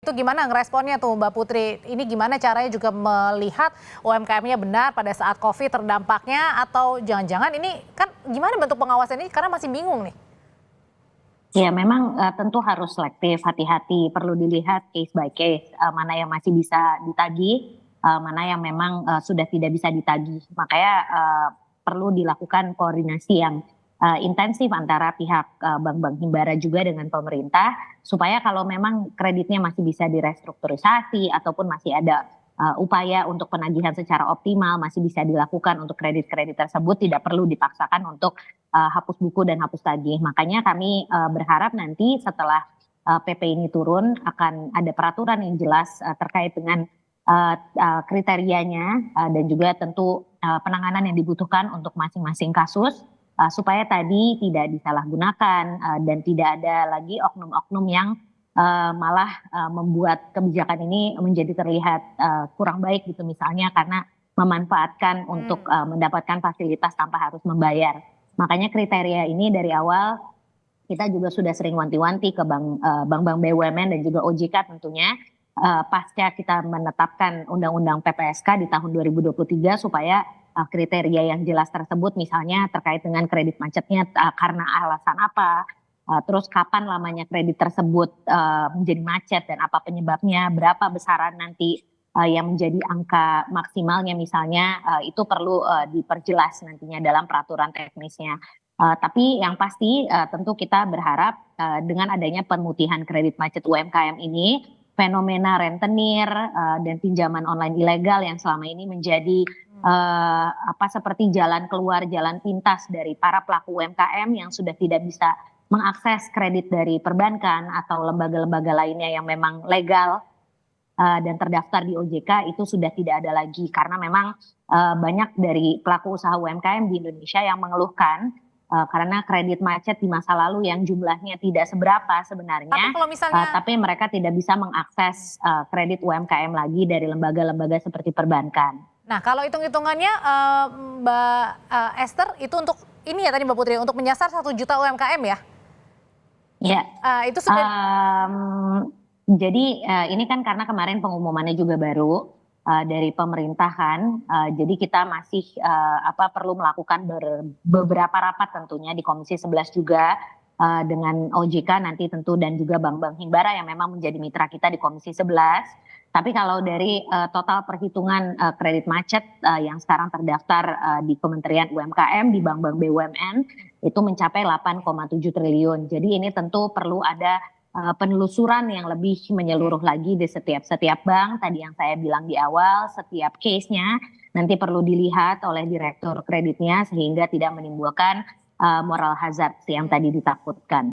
Itu gimana ngeresponnya tuh Mbak Putri? Ini gimana caranya juga melihat UMKM-nya benar pada saat COVID terdampaknya atau jangan-jangan ini kan gimana bentuk pengawasan ini karena masih bingung nih. Ya memang tentu harus selektif, hati-hati, perlu dilihat case by case, mana yang masih bisa ditagih, mana yang memang sudah tidak bisa ditagih. Makanya perlu dilakukan koordinasi yang intensif antara pihak bank-bank himbara juga dengan pemerintah, supaya kalau memang kreditnya masih bisa direstrukturisasi ataupun masih ada upaya untuk penagihan secara optimal masih bisa dilakukan untuk kredit-kredit tersebut, tidak perlu dipaksakan untuk hapus buku dan hapus tagih. Makanya kami berharap nanti setelah PP ini turun akan ada peraturan yang jelas terkait dengan kriterianya dan juga tentu penanganan yang dibutuhkan untuk masing-masing kasus supaya tadi tidak disalahgunakan dan tidak ada lagi oknum-oknum yang malah membuat kebijakan ini menjadi terlihat kurang baik gitu, misalnya karena memanfaatkan untuk mendapatkan fasilitas tanpa harus membayar. Makanya kriteria ini dari awal kita juga sudah sering wanti-wanti ke bank-bank BUMN dan juga OJK tentunya pasca kita menetapkan Undang-Undang PPSK di tahun 2023 supaya kriteria yang jelas tersebut, misalnya terkait dengan kredit macetnya karena alasan apa, terus kapan lamanya kredit tersebut menjadi macet dan apa penyebabnya, berapa besaran nanti yang menjadi angka maksimalnya misalnya, itu perlu diperjelas nantinya dalam peraturan teknisnya. Tapi yang pasti tentu kita berharap dengan adanya pemutihan kredit macet UMKM ini, fenomena rentenir dan pinjaman online ilegal yang selama ini menjadi seperti jalan keluar, jalan pintas dari para pelaku UMKM yang sudah tidak bisa mengakses kredit dari perbankan atau lembaga-lembaga lainnya yang memang legal dan terdaftar di OJK, itu sudah tidak ada lagi karena memang banyak dari pelaku usaha UMKM di Indonesia yang mengeluhkan karena kredit macet di masa lalu yang jumlahnya tidak seberapa sebenarnya, Tapi kalau misalnya tapi mereka tidak bisa mengakses kredit UMKM lagi dari lembaga-lembaga seperti perbankan. Nah, kalau hitung-hitungannya Mbak Esther itu untuk ini ya tadi Mbak Putri untuk menyasar 1 juta UMKM ya? Ya, Itu sudah jadi ini kan karena kemarin pengumumannya juga baru dari pemerintah kan, jadi kita masih perlu melakukan beberapa rapat tentunya di Komisi 11 juga dengan OJK nanti tentu dan juga bank-bank himbara yang memang menjadi mitra kita di Komisi 11. Tapi kalau dari total perhitungan kredit macet yang sekarang terdaftar di Kementerian UMKM di bank-bank BUMN itu mencapai 8,7 triliun. Jadi ini tentu perlu ada penelusuran yang lebih menyeluruh lagi di setiap bank. Tadi yang saya bilang di awal, setiap case-nya nanti perlu dilihat oleh direktur kreditnya sehingga tidak menimbulkan moral hazard yang tadi ditakutkan.